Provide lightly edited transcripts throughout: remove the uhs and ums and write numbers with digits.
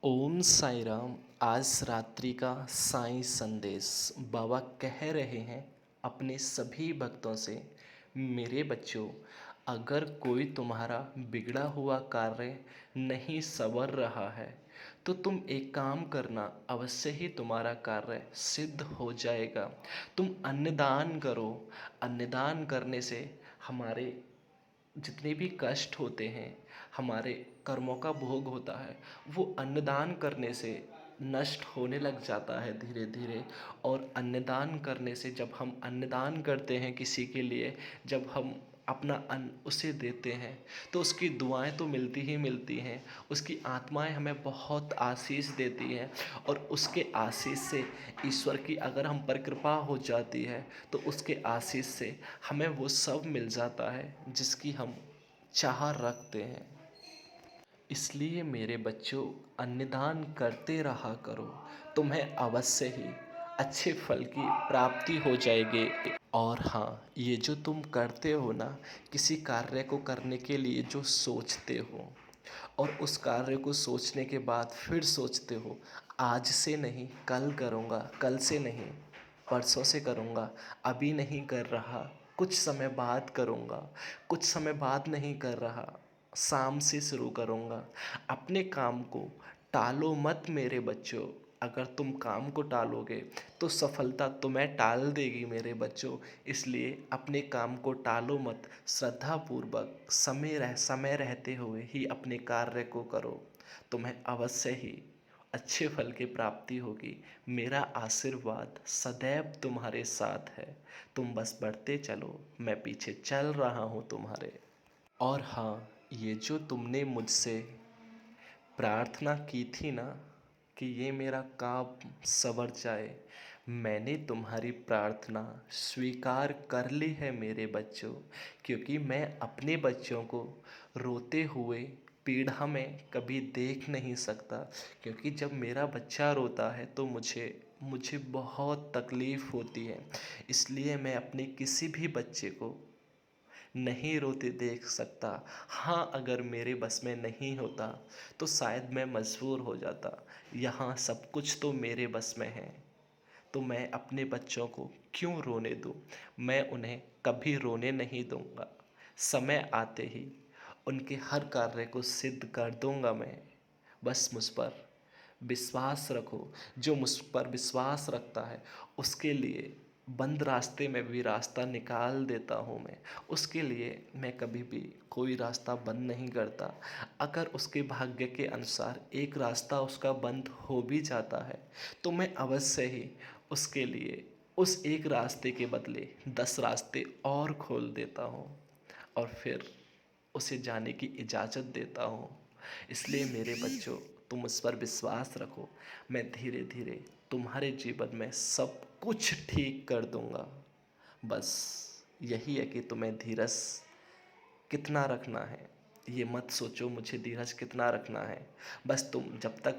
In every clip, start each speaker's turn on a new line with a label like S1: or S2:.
S1: ओम साई राम। आज रात्रि का साईं संदेश। बाबा कह रहे हैं अपने सभी भक्तों से, मेरे बच्चों, अगर कोई तुम्हारा बिगड़ा हुआ कार्य नहीं संवर रहा है तो तुम एक काम करना, अवश्य ही तुम्हारा कार्य सिद्ध हो जाएगा। तुम अन्नदान करो। अन्नदान करने से हमारे जितने भी कष्ट होते हैं, हमारे कर्मों का भोग होता है, वो अन्नदान करने से नष्ट होने लग जाता है धीरे धीरे। और अन्नदान करने से, जब हम अन्नदान करते हैं किसी के लिए, जब हम अपना अन्न उसे देते हैं तो उसकी दुआएं तो मिलती ही मिलती हैं, उसकी आत्माएं हमें बहुत आशीष देती हैं। और उसके आशीष से, ईश्वर की अगर हम पर कृपा हो जाती है तो उसके आशीष से हमें वो सब मिल जाता है जिसकी हम चाह रखते हैं। इसलिए मेरे बच्चों, अन्नदान करते रहा करो, तुम्हें अवश्य ही अच्छे फल की प्राप्ति हो जाएगी। और हाँ, ये जो तुम करते हो ना, किसी कार्य को करने के लिए जो सोचते हो और उस कार्य को सोचने के बाद फिर सोचते हो, आज से नहीं कल करूँगा, कल से नहीं परसों से करूँगा, अभी नहीं कर रहा, कुछ समय बाद करूँगा, कुछ समय बाद नहीं कर रहा, शाम से शुरू करूँगा। अपने काम को टालो मत मेरे बच्चों। अगर तुम काम को टालोगे तो सफलता तुम्हें टाल देगी मेरे बच्चों। इसलिए अपने काम को टालो मत, श्रद्धापूर्वक समय रहते हुए ही अपने कार्य को करो। तुम्हें अवश्य ही अच्छे फल की प्राप्ति होगी। मेरा आशीर्वाद सदैव तुम्हारे साथ है। तुम बस बढ़ते चलो, मैं पीछे चल रहा हूँ तुम्हारे। और हाँ, ये जो तुमने मुझसे प्रार्थना की थी ना कि ये मेरा काम संवर जाए, मैंने तुम्हारी प्रार्थना स्वीकार कर ली है मेरे बच्चों। क्योंकि मैं अपने बच्चों को रोते हुए पीड़ा में कभी देख नहीं सकता। क्योंकि जब मेरा बच्चा रोता है तो मुझे मुझे बहुत तकलीफ़ होती है। इसलिए मैं अपने किसी भी बच्चे को नहीं रोते देख सकता। हाँ, अगर मेरे बस में नहीं होता तो शायद मैं मजबूर हो जाता। यहाँ सब कुछ तो मेरे बस में है, तो मैं अपने बच्चों को क्यों रोने दूँ। मैं उन्हें कभी रोने नहीं दूँगा। समय आते ही उनके हर कार्य को सिद्ध कर दूँगा मैं। बस मुझ पर विश्वास रखो। जो मुझ पर विश्वास रखता है उसके लिए बंद रास्ते में भी रास्ता निकाल देता हूँ मैं। उसके लिए मैं कभी भी कोई रास्ता बंद नहीं करता। अगर उसके भाग्य के अनुसार एक रास्ता उसका बंद हो भी जाता है तो मैं अवश्य ही उसके लिए उस एक रास्ते के बदले 10 रास्ते और खोल देता हूँ और फिर उसे जाने की इजाज़त देता हूँ। इसलिए मेरे बच्चों, तुम उस पर विश्वास रखो। मैं धीरे धीरे तुम्हारे जीवन में सब कुछ ठीक कर दूँगा। बस यही है कि तुम्हें धीरज कितना रखना है, ये मत सोचो मुझे धीरज कितना रखना है। बस तुम जब तक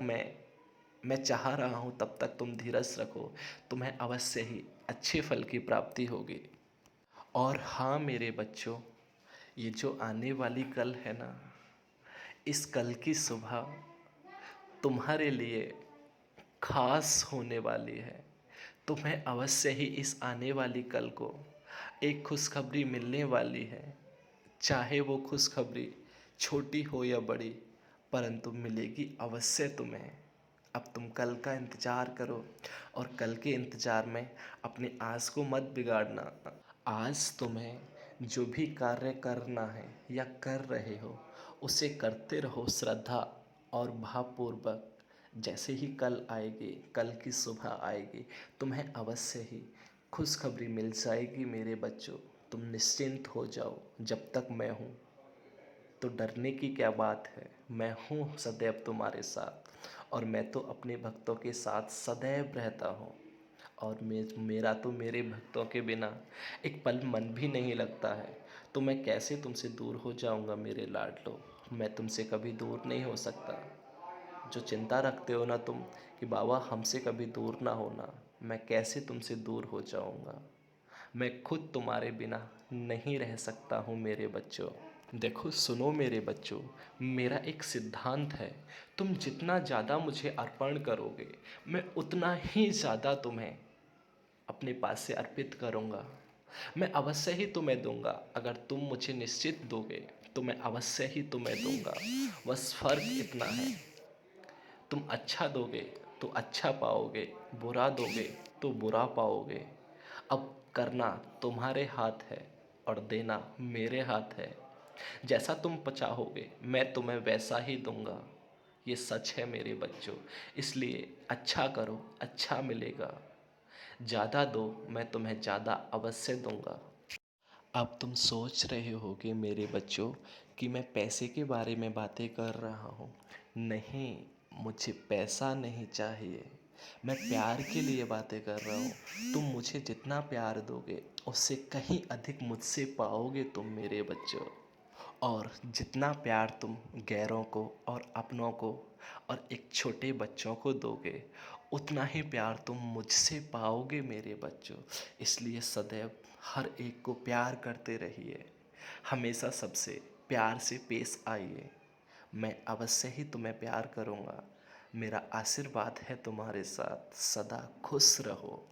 S1: मैं चाह रहा हूँ तब तक तुम धीरज रखो। तुम्हें अवश्य ही अच्छे फल की प्राप्ति होगी। और हाँ मेरे बच्चों, ये जो आने वाली कल है ना, इस कल की सुबह तुम्हारे लिए खास होने वाली है। तुम्हें अवश्य ही इस आने वाली कल को एक खुशखबरी मिलने वाली है। चाहे वो खुशखबरी छोटी हो या बड़ी, परंतु मिलेगी अवश्य तुम्हें। अब तुम कल का इंतज़ार करो और कल के इंतज़ार में अपने आज को मत बिगाड़ना। आज तुम्हें जो भी कार्य करना है या कर रहे हो, उसे करते रहो श्रद्धा और भावपूर्वक। जैसे ही कल आएगी, कल की सुबह आएगी, तुम्हें अवश्य ही खुशखबरी मिल जाएगी मेरे बच्चों। तुम निश्चिंत हो जाओ। जब तक मैं हूँ तो डरने की क्या बात है। मैं हूँ सदैव तुम्हारे साथ, और मैं तो अपने भक्तों के साथ सदैव रहता हूँ। और मेरा तो मेरे भक्तों के बिना एक पल मन भी नहीं लगता है। तो मैं कैसे तुमसे दूर हो जाऊंगा मेरे लाडलो। मैं तुमसे कभी दूर नहीं हो सकता। जो चिंता रखते हो ना तुम कि बाबा हमसे कभी दूर ना होना, मैं कैसे तुमसे दूर हो जाऊंगा। मैं खुद तुम्हारे बिना नहीं रह सकता हूँ मेरे बच्चों। देखो सुनो मेरे बच्चों, मेरा एक सिद्धांत है। तुम जितना ज़्यादा मुझे अर्पण करोगे, मैं उतना ही ज़्यादा तुम्हें अपने पास से अर्पित करूँगा। मैं अवश्य ही तुम्हें दूँगा। अगर तुम मुझे निश्चित दोगे तो मैं अवश्य ही तुम्हें दूँगा। बस फ़र्क इतना है, तुम अच्छा दोगे तो अच्छा पाओगे, बुरा दोगे तो बुरा पाओगे। अब करना तुम्हारे हाथ है और देना मेरे हाथ है। जैसा तुम चाहोगे मैं तुम्हें वैसा ही दूंगा। ये सच है मेरे बच्चों। इसलिए अच्छा करो, अच्छा मिलेगा। ज़्यादा दो, मैं तुम्हें ज़्यादा अवश्य दूंगा। अब तुम सोच रहे होगे मेरे बच्चों कि मैं पैसे के बारे में बातें कर रहा हूँ। नहीं, मुझे पैसा नहीं चाहिए। मैं प्यार के लिए बातें कर रहा हूँ। तुम मुझे जितना प्यार दोगे उससे कहीं अधिक मुझसे पाओगे तुम मेरे बच्चों। और जितना प्यार तुम गैरों को और अपनों को और एक छोटे बच्चों को दोगे, उतना ही प्यार तुम मुझसे पाओगे मेरे बच्चों। इसलिए सदैव हर एक को प्यार करते रहिए। हमेशा सबसे प्यार से पेश आइए। मैं अवश्य ही तुम्हें प्यार करूँगा। मेरा आशीर्वाद है तुम्हारे साथ। सदा खुश रहो।